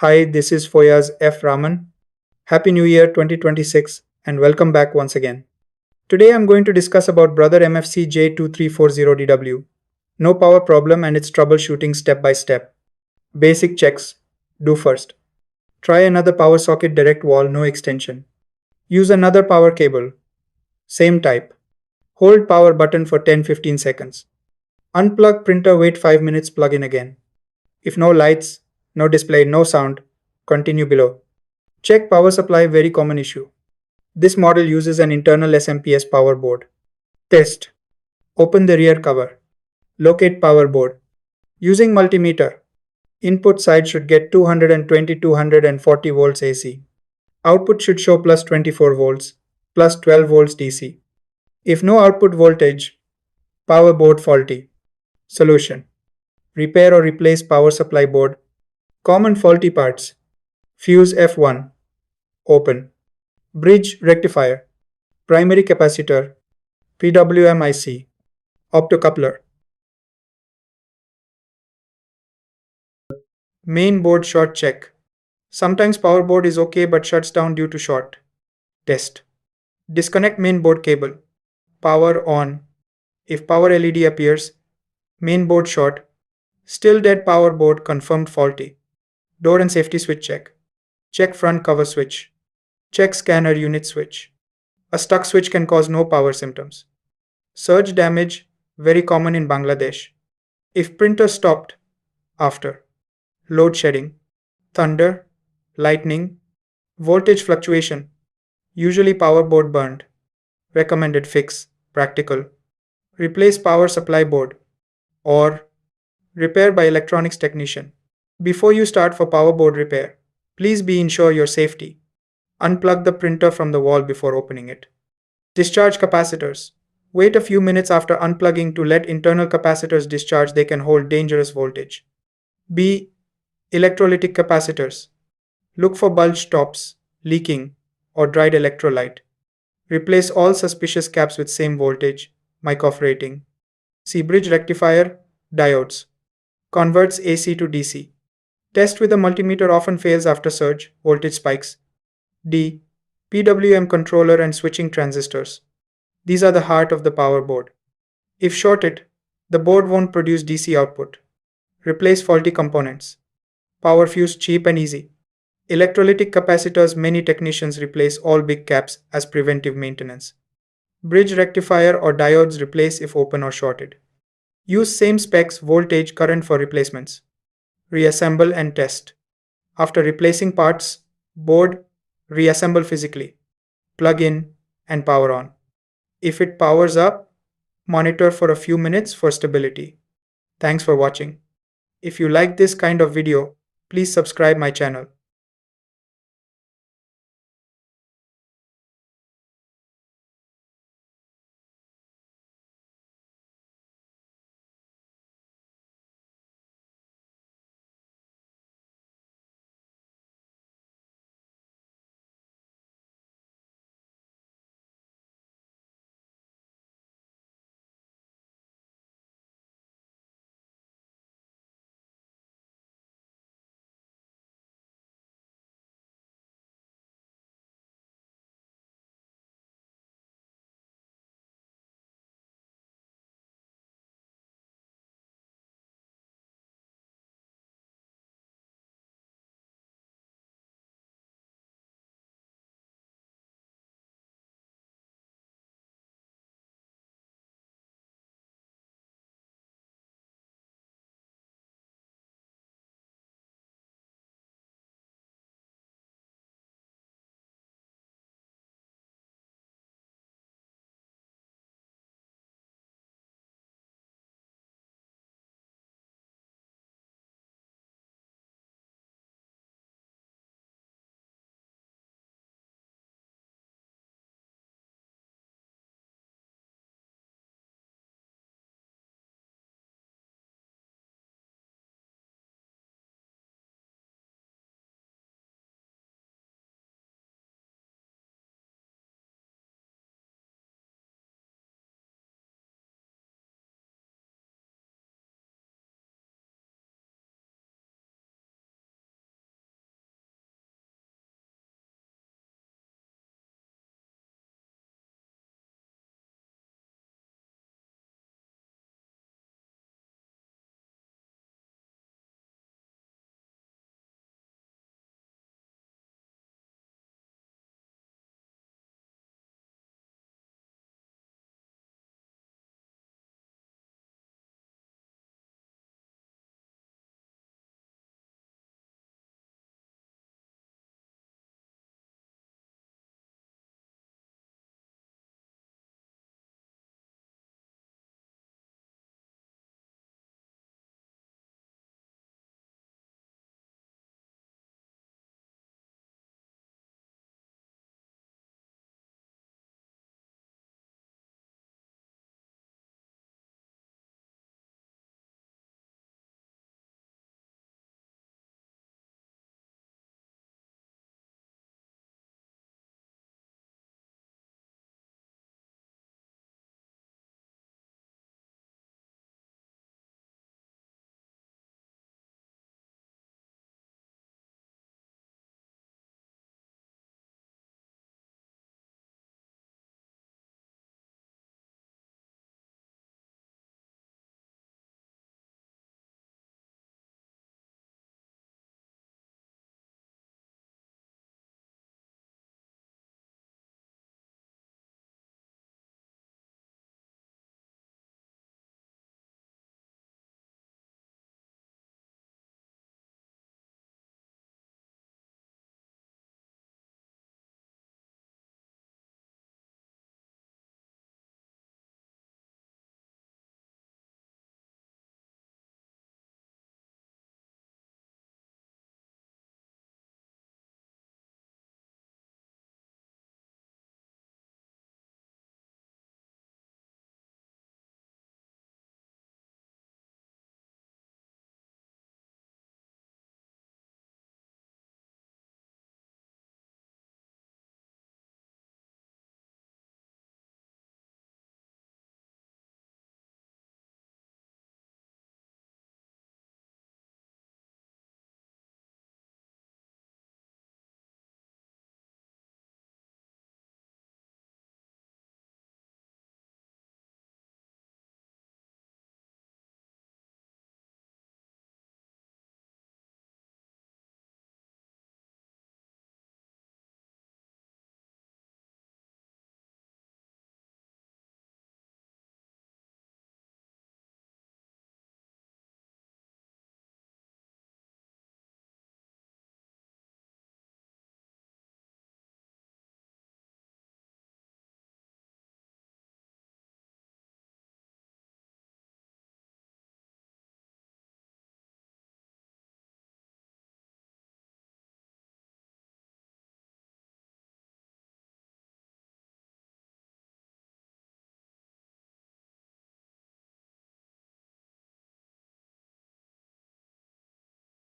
Hi, this is Foyaz F. Rahman. Happy New Year 2026 and welcome back once again. Today I'm going to discuss about Brother MFC J2340DW. No power problem and its troubleshooting step by step. Basic checks. Do first. Try another power socket direct wall, no extension. Use another power cable. Same type. Hold power button for 10-15 seconds. Unplug printer, wait 5 minutes, plug in again. If no lights, no display, no sound, continue below. Check power supply, very common issue. This model uses an internal SMPS power board. Test. Open the rear cover. Locate power board. Using multimeter. Input side should get 220-240 volts AC. Output should show plus 24 volts, plus 12 volts DC. If no output voltage, power board faulty. Solution. Repair or replace power supply board. Common faulty parts. Fuse F1. Open. Bridge rectifier. Primary capacitor. PWM IC. Optocoupler. Main board short check. Sometimes power board is okay but shuts down due to short. Test. Disconnect main board cable. Power on. If power LED appears, main board short. Still dead, power board confirmed faulty. Door and safety switch check. Check front cover switch. Check scanner unit switch. A stuck switch can cause no power symptoms. Surge damage, very common in Bangladesh. If printer stopped after. Load shedding. Thunder. Lightning. Voltage fluctuation. Usually power board burned. Recommended fix. Practical. Replace power supply board. Or repair by electronics technician. Before you start for power board repair, please ensure your safety. Unplug the printer from the wall before opening it. Discharge capacitors. Wait a few minutes after unplugging to let internal capacitors discharge. They can hold dangerous voltage. B. Electrolytic capacitors. Look for bulge tops, leaking, or dried electrolyte. Replace all suspicious caps with same voltage, mic off rating. C. Bridge rectifier, diodes. Converts AC to DC. Test with a multimeter, often fails after surge, voltage spikes. D. PWM controller and switching transistors. These are the heart of the power board. If shorted, the board won't produce DC output. Replace faulty components. Power fuse, cheap and easy. Electrolytic capacitors, many technicians replace all big caps as preventive maintenance. Bridge rectifier or diodes, replace if open or shorted. Use same specs, voltage, current for replacements. Reassemble and test. After replacing parts, board, reassemble physically. Plug in and power on. If it powers up, monitor for a few minutes for stability. Thanks for watching. If you like this kind of video, please subscribe my channel.